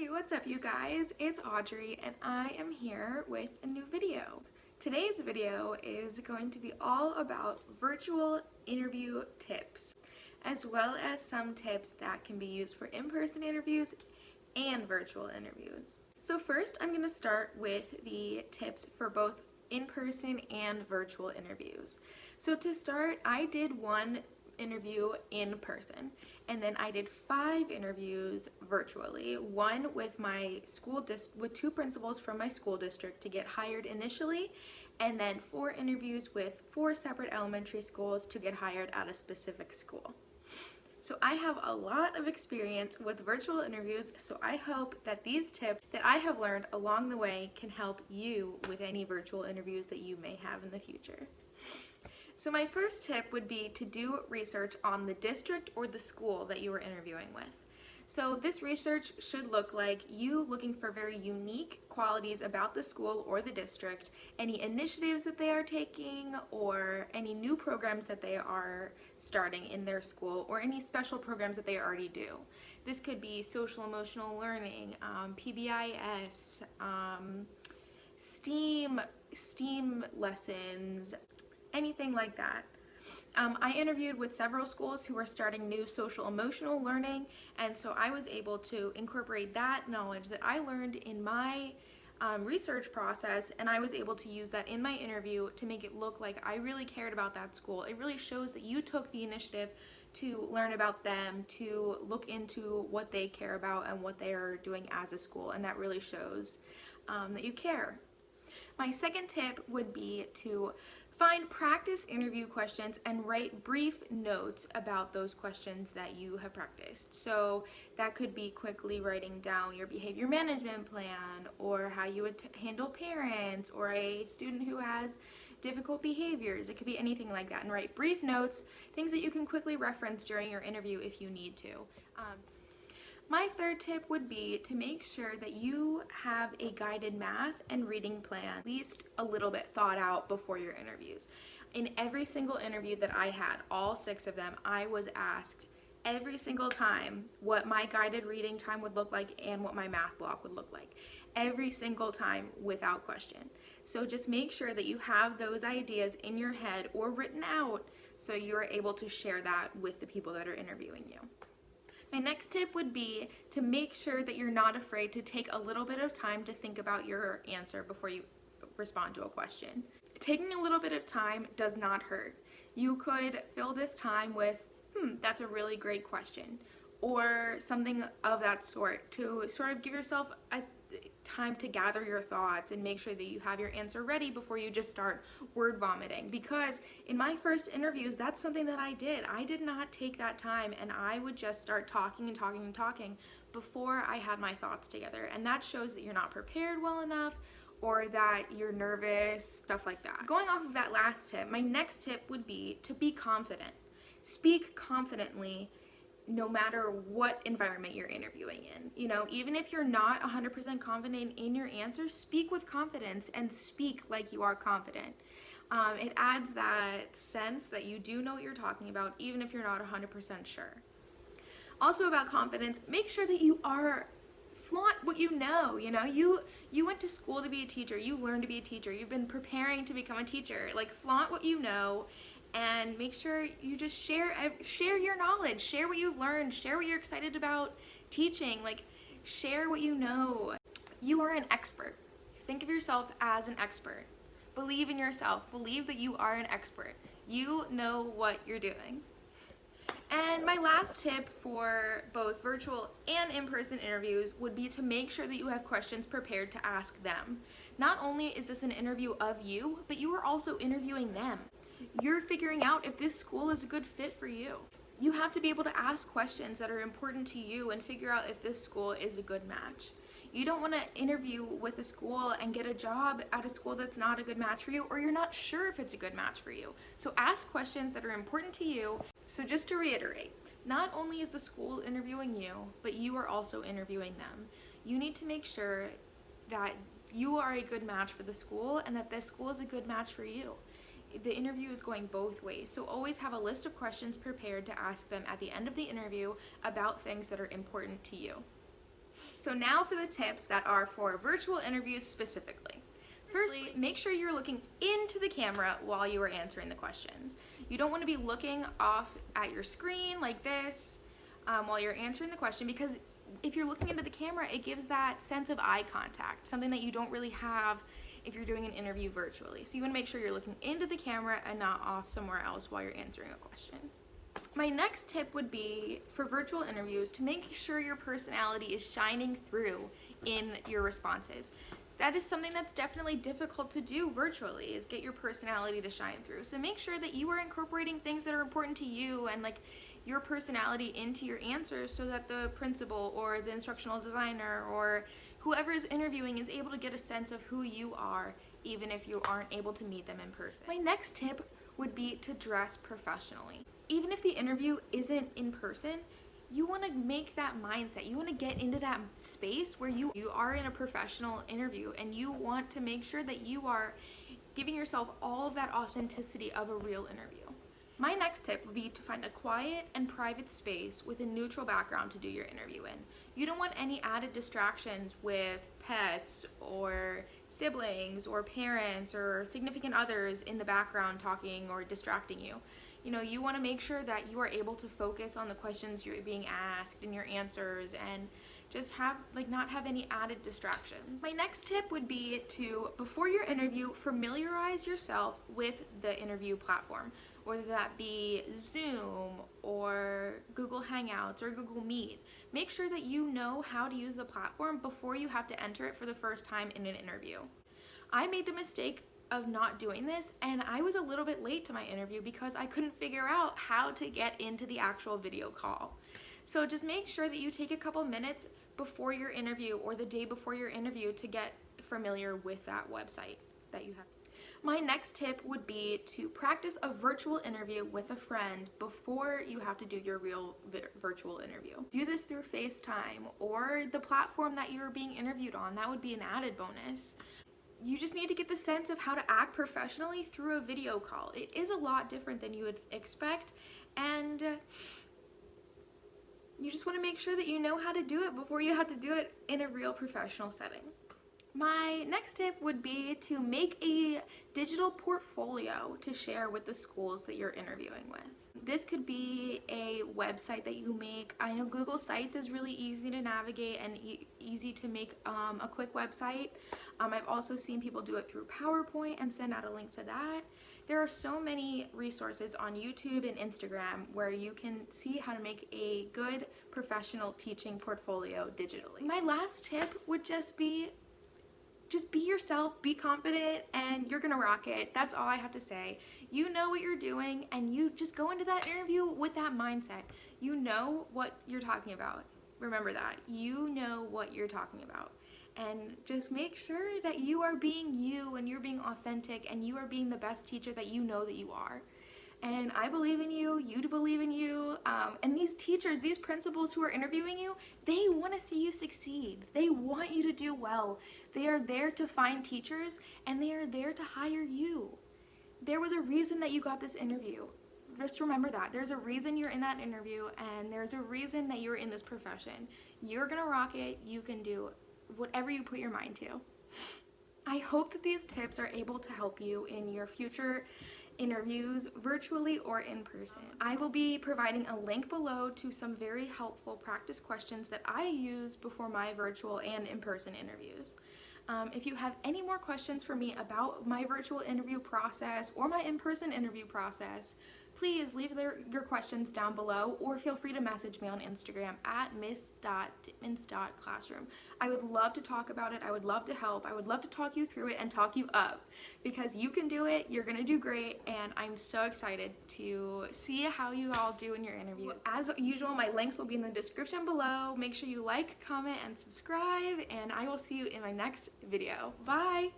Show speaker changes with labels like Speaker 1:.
Speaker 1: Hey, what's up you guys? It's Audrey and I am here with a new video. Today's video is going to be all about virtual interview tips, as well as some tips that can be used for in-person interviews and virtual interviews. So first, I'm going to start with the tips for both in-person and virtual interviews. So to start, I did one interview in person, and then I did 5 interviews virtually, one with my with 2 principals from my school district to get hired initially, and then 4 interviews with 4 separate elementary schools to get hired at a specific school. So I have a lot of experience with virtual interviews, so I hope that these tips that I have learned along the way can help you with any virtual interviews that you may have in the future. So my first tip would be to do research on the district or the school that you are interviewing with. So this research should look like you looking for very unique qualities about the school or the district, any initiatives that they are taking, or any new programs that they are starting in their school, or any special programs that they already do. This could be social emotional learning, PBIS, STEAM lessons, anything like that. I interviewed with several schools who were starting new social emotional learning, and so I was able to incorporate that knowledge that I learned in my research process, and I was able to use that in my interview to make it look like I really cared about that school. It really shows that you took the initiative to learn about them, to look into what they care about and what they are doing as a school, and that really shows that you care. My second tip would be to find practice interview questions and write brief notes about those questions that you have practiced. So that could be quickly writing down your behavior management plan, or how you would handle parents, or a student who has difficult behaviors. It could be anything like that, and write brief notes, things that you can quickly reference during your interview if you need to. My third tip would be to make sure that you have a guided math and reading plan, at least a little bit thought out before your interviews. In every single interview that I had, all 6 of them, I was asked every single time what my guided reading time would look like and what my math block would look like. Every single time without question. So just make sure that you have those ideas in your head or written out so you're able to share that with the people that are interviewing you. My next tip would be to make sure that you're not afraid to take a little bit of time to think about your answer before you respond to a question. Taking a little bit of time does not hurt. You could fill this time with, that's a really great question, or something of that sort, to sort of give yourself a time to gather your thoughts and make sure that you have your answer ready before you just start word vomiting. Because in my first interviews, that's something that I did. I did not take that time, and I would just start talking and talking and talking before I had my thoughts together. And that shows that you're not prepared well enough, or that you're nervous, stuff like that. Going off of that last tip, my next tip would be to be confident. Speak confidently no matter what environment you're interviewing in. You know, even if you're not 100% confident in your answer, speak with confidence and speak like you are confident. It adds that sense that you do know what you're talking about, even if you're not 100% sure. Also about confidence, make sure that you flaunt what you know. You know, you went to school to be a teacher, you learned to be a teacher, you've been preparing to become a teacher. Like, flaunt what you know, and make sure you just share your knowledge, share what you've learned, share what you're excited about teaching, like, share what you know. You are an expert. Think of yourself as an expert. Believe in yourself. Believe that you are an expert. You know what you're doing. And my last tip for both virtual and in-person interviews would be to make sure that you have questions prepared to ask them. Not only is this an interview of you, but you are also interviewing them. You're figuring out if this school is a good fit for you. You have to be able to ask questions that are important to you and figure out if this school is a good match. You don't want to interview with a school and get a job at a school that's not a good match for you, or you're not sure if it's a good match for you. So ask questions that are important to you. So just to reiterate, not only is the school interviewing you, but you are also interviewing them. You need to make sure that you are a good match for the school and that this school is a good match for you. The interview is going both ways, so always have a list of questions prepared to ask them at the end of the interview about things that are important to you. So now for the tips that are for virtual interviews specifically. Firstly, make sure you're looking into the camera while you are answering the questions. You don't want to be looking off at your screen like this while you're answering the question, because if you're looking into the camera, it gives that sense of eye contact, something that you don't really have if you're doing an interview virtually. So you want to make sure you're looking into the camera and not off somewhere else while you're answering a question. My next tip would be for virtual interviews to make sure your personality is shining through in your responses. That is something that's definitely difficult to do virtually, is get your personality to shine through. So make sure that you are incorporating things that are important to you and like your personality into your answers, so that the principal or the instructional designer or whoever is interviewing is able to get a sense of who you are, even if you aren't able to meet them in person. My next tip would be to dress professionally. Even if the interview isn't in person, you want to make that mindset. You want to get into that space where you are in a professional interview, and you want to make sure that you are giving yourself all of that authenticity of a real interview. My next tip would be to find a quiet and private space with a neutral background to do your interview in. You don't want any added distractions with pets or siblings or parents or significant others in the background talking or distracting you. You know, you want to make sure that you are able to focus on the questions you're being asked and your answers, and just not have any added distractions. My next tip would be to, before your interview, familiarize yourself with the interview platform, whether that be Zoom or Google Hangouts or Google Meet. Make sure that you know how to use the platform before you have to enter it for the first time in an interview. I made the mistake of not doing this, and I was a little bit late to my interview because I couldn't figure out how to get into the actual video call. So just make sure that you take a couple minutes before your interview or the day before your interview to get familiar with that website that you have. My next tip would be to practice a virtual interview with a friend before you have to do your real virtual interview. Do this through FaceTime or the platform that you're being interviewed on. That would be an added bonus. You just need to get the sense of how to act professionally through a video call. It is a lot different than you would expect, and you just want to make sure that you know how to do it before you have to do it in a real professional setting. My next tip would be to make a digital portfolio to share with the schools that you're interviewing with. This could be a website that you make. I know Google Sites is really easy to navigate and easy to make a quick website. I've also seen people do it through PowerPoint and send out a link to that. There are so many resources on YouTube and Instagram where you can see how to make a good professional teaching portfolio digitally. My last tip would just be yourself, be confident, and you're gonna rock it. That's all I have to say. You know what you're doing, and you just go into that interview with that mindset. You know what you're talking about. Remember that. You know what you're talking about. And just make sure that you are being you, and you're being authentic, and you are being the best teacher that you know that you are. And I believe in you, you believe in you, and these teachers, these principals who are interviewing you, they want to see you succeed. They want you to do well. They are there to find teachers, and they are there to hire you. There was a reason that you got this interview. Just remember that. There's a reason you're in that interview, and there's a reason that you're in this profession. You're gonna rock it. You can do whatever you put your mind to. I hope that these tips are able to help you in your future interviews, virtually or in person. I will be providing a link below to some very helpful practice questions that I use before my virtual and in-person interviews. If you have any more questions for me about my virtual interview process or my in-person interview process, please leave your questions down below, or feel free to message me on Instagram at miss.dittmans.classroom. I would love to talk about it. I would love to help. I would love to talk you through it and talk you up, because you can do it. You're gonna do great, and I'm so excited to see how you all do in your interviews. As usual, my links will be in the description below. Make sure you like, comment, and subscribe, and I will see you in my next video. Bye!